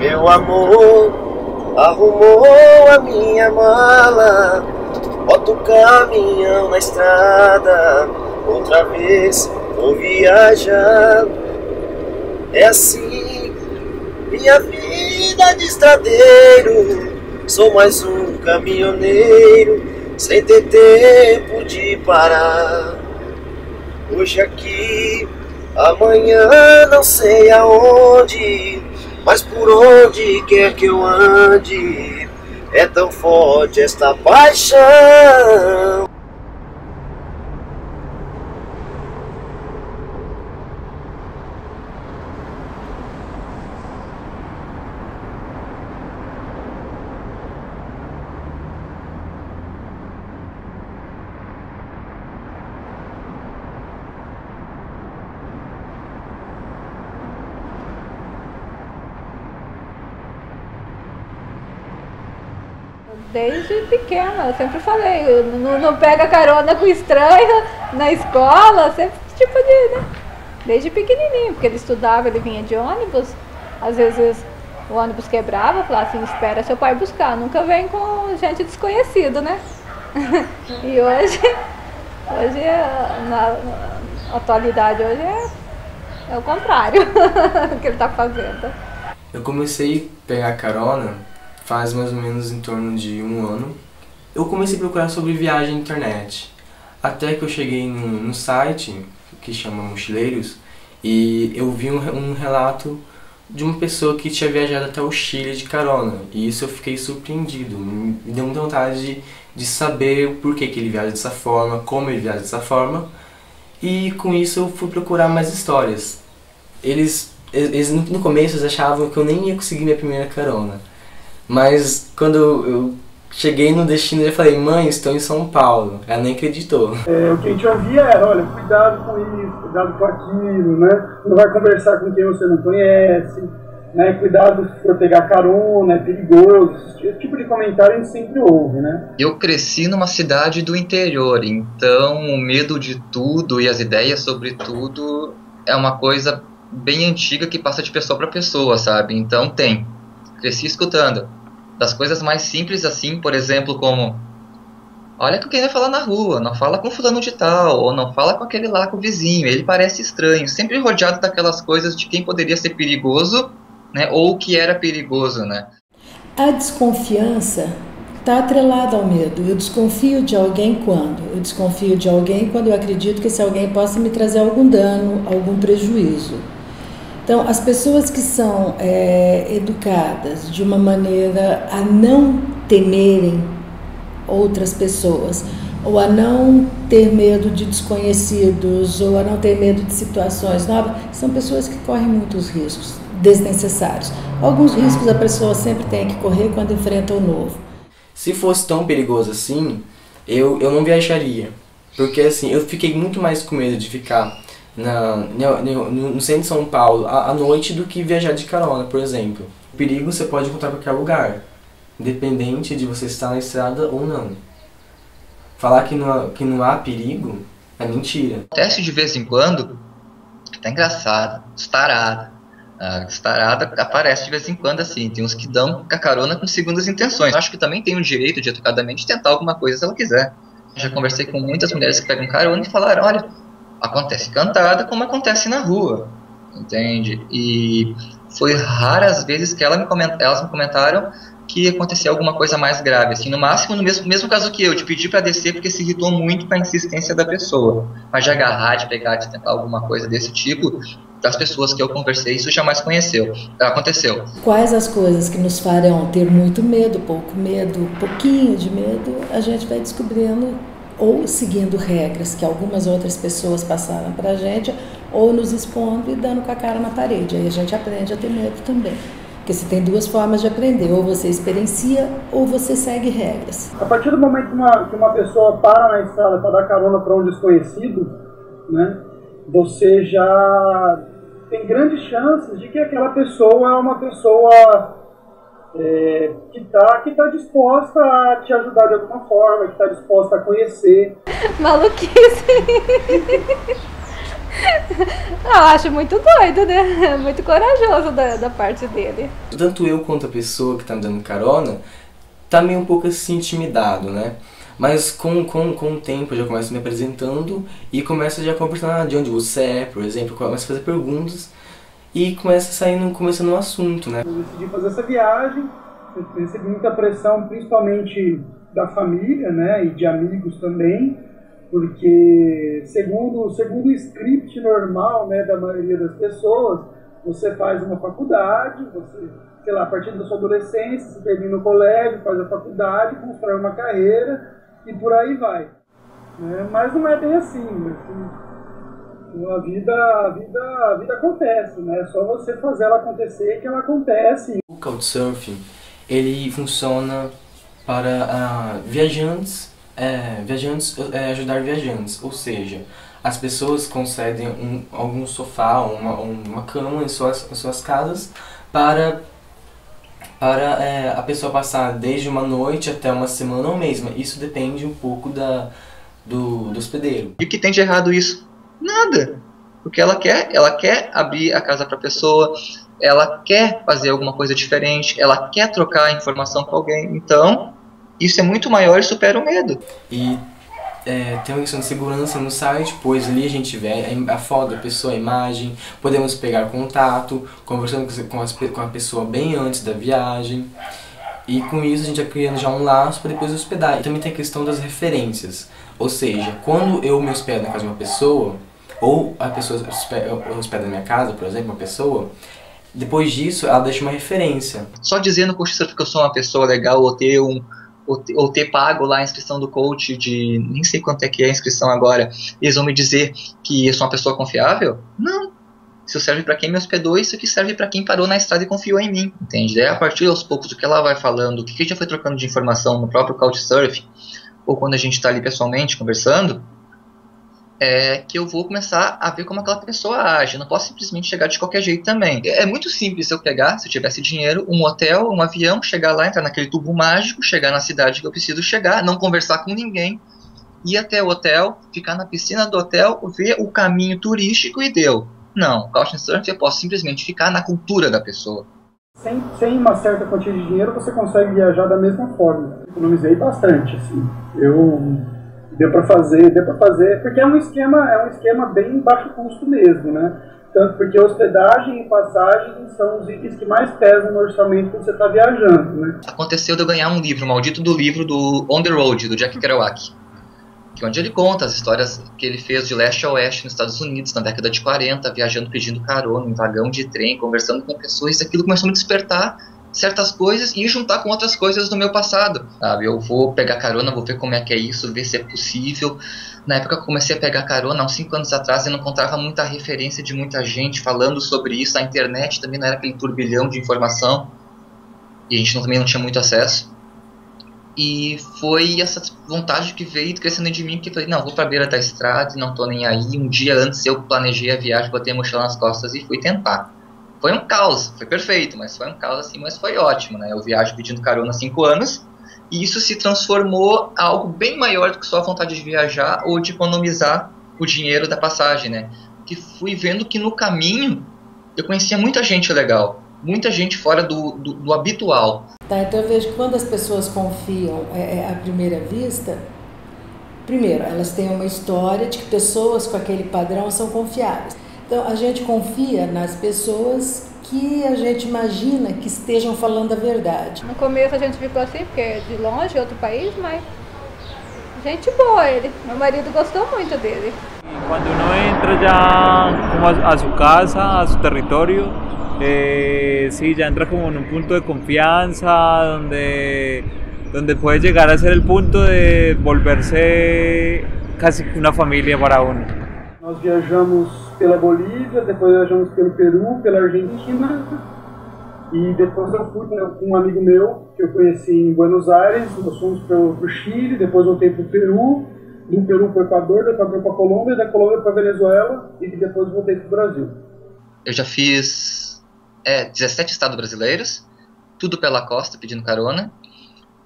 Meu amor arrumou a minha mala, bota o caminhão na estrada, outra vez vou viajar. É assim, minha vida de estradeiro, sou mais um caminhoneiro, sem ter tempo de parar. Hoje aqui, amanhã não sei aonde, mas por onde quer que eu ande, é tão forte esta paixão. Desde pequena, eu sempre falei, não pega carona com estranho na escola, sempre tipo de, né? Desde pequenininho, porque ele estudava, ele vinha de ônibus, às vezes o ônibus quebrava, eu falava assim, espera seu pai buscar, nunca vem com gente desconhecida, né? E hoje na atualidade, hoje é o contrário que ele tá fazendo. Eu comecei a pegar carona faz mais ou menos em torno de um ano. Eu comecei a procurar sobre viagem na internet, até que eu cheguei num site que chama Mochileiros e eu vi um relato de uma pessoa que tinha viajado até o Chile de carona, e isso eu fiquei surpreendido, me deu muita vontade de saber o porquê que ele viaja dessa forma, como ele viaja dessa forma, e com isso eu fui procurar mais histórias. Eles no começo eles achavam que eu nem ia conseguir minha primeira carona. Mas quando eu cheguei no destino, eu falei, mãe, estou em São Paulo. Ela nem acreditou. O que a gente ouvia era, olha, cuidado com isso, cuidado com aquilo, né? Não vai conversar com quem você não conhece, né? Cuidado se for pegar carona, é perigoso. Esse tipo de comentário a gente sempre ouve, né? Eu cresci numa cidade do interior, então o medo de tudo e as ideias sobre tudo é uma coisa bem antiga que passa de pessoa para pessoa, sabe? Então cresci escutando das coisas mais simples assim, por exemplo, como olha com quem vai falar na rua, não fala com fulano de tal, ou não fala com aquele lá, com o vizinho, ele parece estranho, sempre rodeado daquelas coisas de quem poderia ser perigoso, né, ou que era perigoso, né. A desconfiança está atrelada ao medo. Eu desconfio de alguém quando? Eu desconfio de alguém quando eu acredito que esse alguém possa me trazer algum dano, algum prejuízo. Então, as pessoas que são educadas de uma maneira a não temerem outras pessoas, ou a não ter medo de desconhecidos, ou a não ter medo de situações novas, são pessoas que correm muitos riscos desnecessários. Alguns riscos a pessoa sempre tem que correr quando enfrenta o novo. Se fosse tão perigoso assim, eu não viajaria. Porque assim, eu fiquei muito mais com medo de ficar no centro de São Paulo à noite do que viajar de carona, por exemplo. O perigo você pode encontrar em qualquer lugar, independente de você estar na estrada ou não. Falar que não há perigo é mentira. Acontece de vez em quando, tá engraçado, estarada. A estarada aparece de vez em quando assim, tem uns que dão a carona com segundas intenções. Eu acho que também tem o direito de educadamente tentar alguma coisa se ela quiser. Já conversei com muitas mulheres que pegam carona e falaram, olha, acontece cantada como acontece na rua, entende? E foi raras vezes que elas me comentaram que acontecia alguma coisa mais grave, assim, no máximo no mesmo caso que eu, de pedir para descer porque se irritou muito com a insistência da pessoa, mas de agarrar, de pegar, de tentar alguma coisa desse tipo, das pessoas que eu conversei, isso jamais aconteceu. Quais as coisas que nos farão ter muito medo, pouco medo, pouquinho de medo, a gente vai descobrindo ou seguindo regras que algumas outras pessoas passaram para a gente, ou nos expondo e dando com a cara na parede. Aí a gente aprende a ter medo também. Porque você tem duas formas de aprender, ou você experiencia ou você segue regras. A partir do momento que uma pessoa para na estrada para dar carona para um desconhecido, né, você já tem grandes chances de que aquela pessoa é uma pessoa que tá disposta a te ajudar de alguma forma, que está disposta a conhecer. Maluquice! Eu acho muito doido, né? Muito corajoso da parte dele. Tanto eu quanto a pessoa que tá me dando carona tá meio um pouco assim intimidado, né? Mas com o tempo eu já começo me apresentando e começo já a conversar de onde você é, por exemplo, começo a fazer perguntas e começando um assunto, né? Eu decidi fazer essa viagem, eu recebi muita pressão, principalmente da família, né, e de amigos também, porque segundo o script normal, né, da maioria das pessoas, você faz uma faculdade, você, sei lá, a partir da sua adolescência, você termina o colégio, faz a faculdade, constrói uma carreira e por aí vai. Né? Mas não é bem assim. A vida acontece, né? É só você fazer ela acontecer que ela acontece. O Couchsurfing, ele funciona para ajudar viajantes, ou seja, as pessoas concedem algum sofá, uma cama em suas casas para a pessoa passar desde uma noite até uma semana ou mês. Isso depende um pouco do hospedeiro. E o que tem de errado isso? Nada. Porque ela quer abrir a casa para a pessoa, ela quer fazer alguma coisa diferente, ela quer trocar informação com alguém. Então, isso é muito maior e supera o medo. E tem uma questão de segurança no site, pois ali a gente vê a foto da pessoa, a imagem, podemos pegar contato, conversando com a pessoa bem antes da viagem. E com isso a gente vai criando já um laço para depois hospedar. E também tem a questão das referências. Ou seja, quando eu me hospedo na casa de uma pessoa, ou a pessoa hospeda na minha casa, por exemplo, uma pessoa, depois disso ela deixa uma referência. Só dizer no Couchsurfing que eu sou uma pessoa legal, ou ter pago lá a inscrição do coach de nem sei quanto é que é a inscrição agora, eles vão me dizer que eu sou uma pessoa confiável? Não. Isso serve para quem me hospedou, isso aqui serve para quem parou na estrada e confiou em mim, entende? Daí a partir aos poucos do que ela vai falando, o que a gente já foi trocando de informação no próprio Couchsurfing, ou quando a gente está ali pessoalmente conversando, que eu vou começar a ver como aquela pessoa age. Eu não posso simplesmente chegar de qualquer jeito também. É muito simples eu pegar, se eu tivesse dinheiro, um hotel, um avião, chegar lá, entrar naquele tubo mágico, chegar na cidade que eu preciso chegar, não conversar com ninguém, ir até o hotel, ficar na piscina do hotel, ver o caminho turístico e deu. Não, Couchsurfing eu posso simplesmente ficar na cultura da pessoa. Sem uma certa quantia de dinheiro você consegue viajar da mesma forma. Economizei bastante, assim. Deu para fazer, porque é um esquema bem baixo custo mesmo, né? Tanto porque hospedagem e passagem são os itens que mais pesam no orçamento quando você está viajando, né? Aconteceu de eu ganhar um livro, o maldito do livro do On the Road, do Jack Kerouac, que é onde ele conta as histórias que ele fez de leste a oeste nos Estados Unidos, na década de 40, viajando, pedindo carona, em vagão de trem, conversando com pessoas, e aquilo começou a me despertar certas coisas e juntar com outras coisas do meu passado, sabe? Eu vou pegar carona, vou ver como é que é isso, ver se é possível. Na época que eu comecei a pegar carona, há uns 5 anos atrás, eu não encontrava muita referência de muita gente falando sobre isso. A internet também não era aquele turbilhão de informação e a gente também não tinha muito acesso. E foi essa vontade que veio crescendo de mim, que eu falei, não, vou pra beira da estrada e não tô nem aí. Um dia antes eu planejei a viagem, botei a mochila nas costas e fui tentar. Foi um caos, foi perfeito, mas foi um caos assim, mas foi ótimo, né? Eu viajo pedindo carona há 5 anos e isso se transformou a algo bem maior do que só a vontade de viajar ou de economizar o dinheiro da passagem, né? Que fui vendo que no caminho eu conhecia muita gente legal, muita gente fora do habitual. Tá, então eu vejo que quando as pessoas confiam à primeira vista, primeiro, elas têm uma história de que pessoas com aquele padrão são confiáveis. Então, a gente confia nas pessoas que a gente imagina que estejam falando a verdade. No começo a gente ficou assim, porque é de longe, outro país, mas gente boa ele. Meu marido gostou muito dele. Quando uno entra ya como a su casa, a su territorio, sí, ya entra como en un punto de confianza, donde puede llegar a ser el punto de volverse casi una familia para uno. Nós viajamos pela Bolívia, depois viajamos pelo Peru, pela Argentina e depois eu fui com um amigo meu que eu conheci em Buenos Aires. Nós fomos para o Chile, depois voltei para o Peru, do Peru para o Equador, do Equador para a Colômbia, da Colômbia para a Venezuela e depois voltei para o Brasil. Eu já fiz 17 estados brasileiros, tudo pela costa pedindo carona.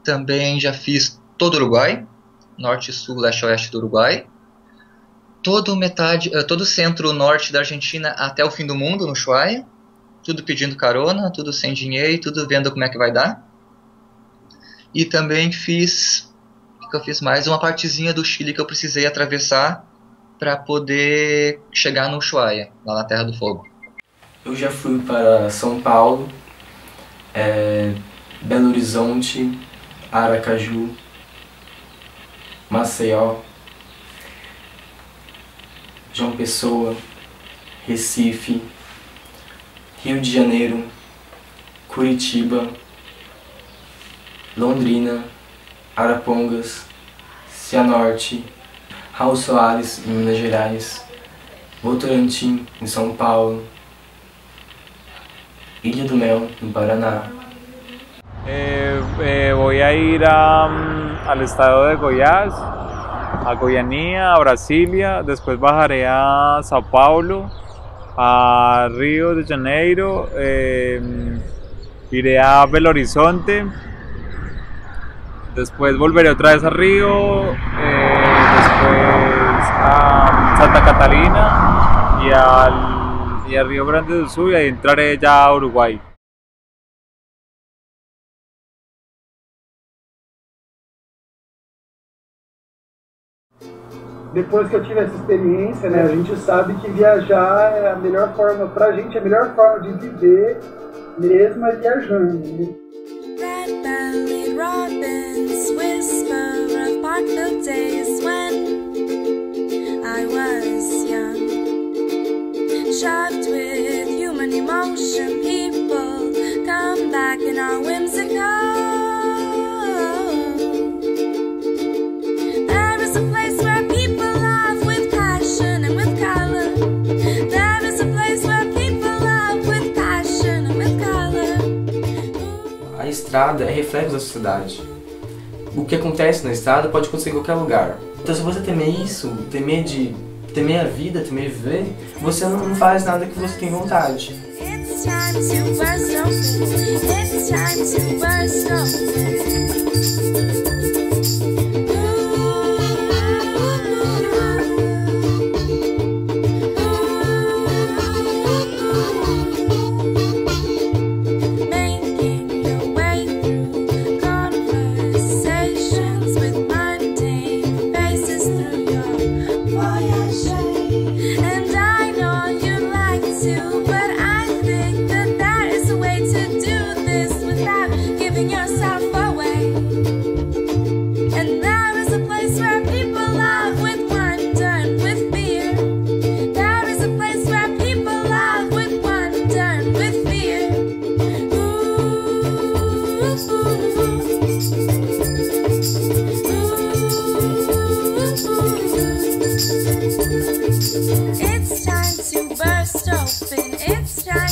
Também já fiz todo o Uruguai, norte, sul, leste, oeste do Uruguai. todo o centro-norte da Argentina até o fim do mundo no Ushuaia, tudo pedindo carona, tudo sem dinheiro, tudo vendo como é que vai dar. E também fiz, o que eu fiz mais? Uma partezinha do Chile que eu precisei atravessar para poder chegar no Ushuaia, lá na Terra do Fogo. Eu já fui para São Paulo, Belo Horizonte, Aracaju, Maceió, João Pessoa, Recife, Rio de Janeiro, Curitiba, Londrina, Arapongas, Cianorte, Raul Soares, em Minas Gerais, Votorantim, em São Paulo, Ilha do Mel, em Paraná. Voy a ir al estado de Goiás, a Goianía, a Brasilia, después bajaré a Sao Paulo, a Río de Janeiro, iré a Belo Horizonte, después volveré otra vez a Río, después a Santa Catarina y a Río Grande do Sul, y ahí entraré ya a Uruguay. Depois que eu tive essa experiência, né, a gente sabe que viajar é a melhor forma, pra gente, a melhor forma de viver mesmo é viajando. Né? Red-bellied robins whisper of Parkville days when I was young. Shoved with human emotion, people come back and are whimsical. There is a place where people love with passion and with color. There is a place where people love with passion and with color. A estrada é reflexo da sociedade. O que acontece na estrada pode acontecer em qualquer lugar. Então se você temer isso, temer a vida, temer viver, você não faz nada que você tem vontade. It's time to burst open. It's time to burst open. It's time to burst open. It's time